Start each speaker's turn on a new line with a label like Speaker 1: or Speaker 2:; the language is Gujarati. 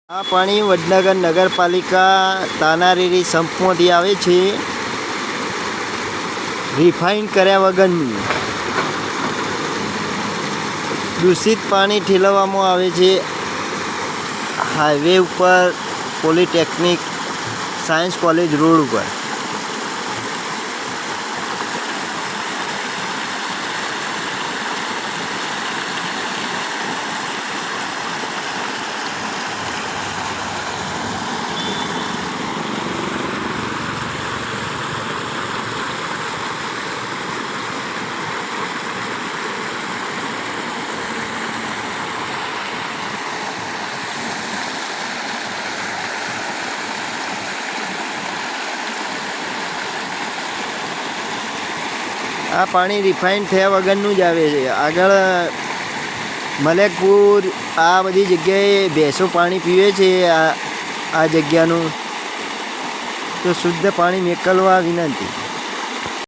Speaker 1: આ પાણી વડનગર નગરપાલિકા તાનારીરી સંપમાંથી આવે છે, રિફાઇન કર્યા વગરનું દૂષિત પાણી ઠેલવવામાં આવે છે હાઈવે ઉપર, પોલિટેકનિક સાયન્સ કોલેજ રોડ ઉપર. આ પાણી રિફાઇન થયા વગરનું જ આવે છે. આગળ મલેકપુર આ બધી જગ્યાએ ભેંસો પાણી પીવે છે. આ જગ્યાનું તો શુદ્ધ પાણી મોકલવા વિનંતી.